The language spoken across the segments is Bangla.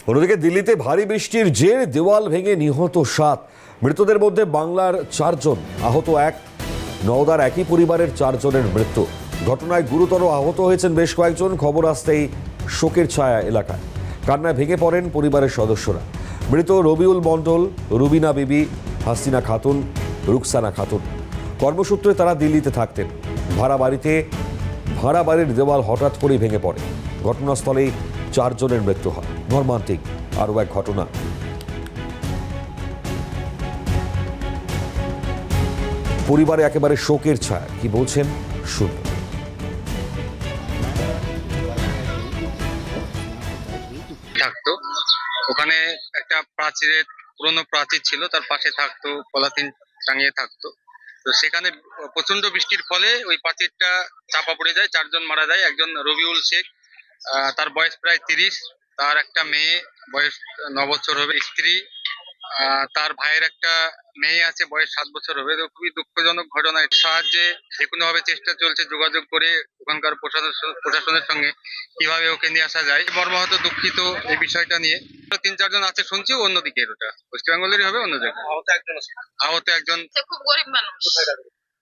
অন্যদিকে দিল্লিতে ভারী বৃষ্টির জের দেওয়াল ভেঙে নিহত 7, মৃতদের মধ্যে বাংলার 4 জন, আহত 1। নওদার একই পরিবারের 4 জনের মৃত্যু। ঘটনায় গুরুতর আহত হয়েছেন বেশ কয়েকজন। খবর আসতেই শোকের ছায়া এলাকায়। কান্নায় ভেঙে পড়েন পরিবারের সদস্যরা। মৃত রবিউল মণ্ডল, রুবিনা বিবি, হাসিনা খাতুন, রুকসানা খাতুন। কর্মসূত্রে তারা দিল্লিতে থাকতেন। ভাড়া বাড়ির দেওয়াল হঠাৎ করেই ভেঙে পড়ে। ঘটনাস্থলেই 4 জনের মৃত্যু হয়। মর্মান্তিক আরও এক ঘটনা। পরিবারে একেবারে শোকের ছায়া। কি বলছেন শুনুন। থাকতো ওখানে একটা প্রাচীরের পুরনো প্রাচীর ছিল, তার পাশে থাকতো, পলিথিন টাঙিয়ে থাকতো। তো সেখানে প্রচন্ড বৃষ্টির ফলে ওই প্রাচীরটা চাপা পড়ে যায়, 4 জন মারা যায়। একজন রবিউল শেখ, তার বয়স প্রায় 30, তার একটা মেয়ে বয়স 9 বছর হবে, স্ত্রী, তার ভাইয়ের একটা মেয়ে আছে, বয়স 7 বছর হবে। তো খুবই দুঃখজনক ঘটনা। এর সাহায্যে যে কোনো ভাবে চেষ্টা চলছে, যোগাযোগ করে ওখানকার প্রশাসনের সঙ্গে কিভাবে ওকে নিয়ে আসা যায়। মর্মাহত, দুঃখিত এই বিষয়টা নিয়ে। 3-4 জন আছে শুনছি, অন্যদিকে ওটা ওয়েস্ট বেঙ্গলেরই হবে, অন্য জায়গায় আহত একজন। সে খুব গরিব মানুষ,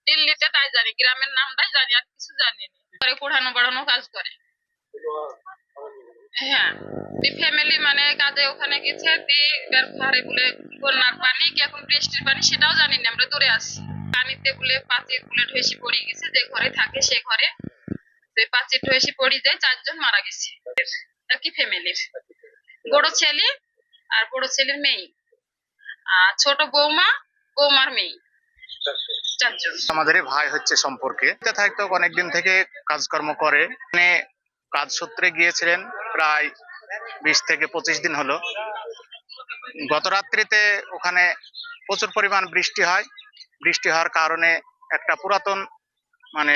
দিল্লিতে তাই জানি, গ্রামের নামটাই জানি, আর কিছু জানি না। করে পড়ানো বাড়ানো কাজ করে। হ্যাঁ, ফ্যামিলি মানে কাজে ওখানে গেছে। ঘরে বলে বন্যার পানি কি এখন বৃষ্টির পানি সেটাও জানি না, আমরা দূরে আসি। পানিতে বলে পাঁচিল বলে ঢেসে পড়ে গেছে, যে ঘরে থাকে সে ঘরে পাঁচিল ঢেসে পড়ে যায়। 4 জন মারা গেছে। একই ফ্যামিলির, বড় ছেলে আর বড় ছেলের মেয়ে, আর ছোট বৌমার মেয়ে, 4 জন। আমাদের ভাই হচ্ছে সম্পর্কে থাকতো, অনেকদিন থেকে কাজকর্ম করে। মানে কাজ সূত্রে গিয়েছিলেন, প্রায় 20 থেকে 25 দিন হলো। গত রাত্রিতে ওখানে প্রচুর পরিমাণ বৃষ্টি হয়। বৃষ্টি হওয়ার কারণে একটা পুরাতন মানে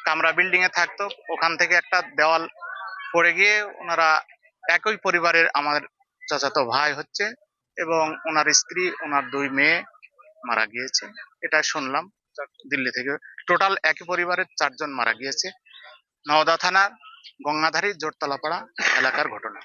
কামরা বিল্ডিং এ থাকতো, ওখান থেকে একটা দেওয়াল পড়ে গিয়ে ওনারা একই পরিবারের, আমার চাচাতো ভাই হচ্ছে, এবং ওনার স্ত্রী, ওনার 2 মেয়ে মারা গিয়েছে। এটা শুনলাম দিল্লি থেকে। টোটাল একই পরিবারের 4 জন মারা গিয়েছে। নওদা থানার গঙ্গাধারী জোরতলাপাড়া এলাকার ঘটনা।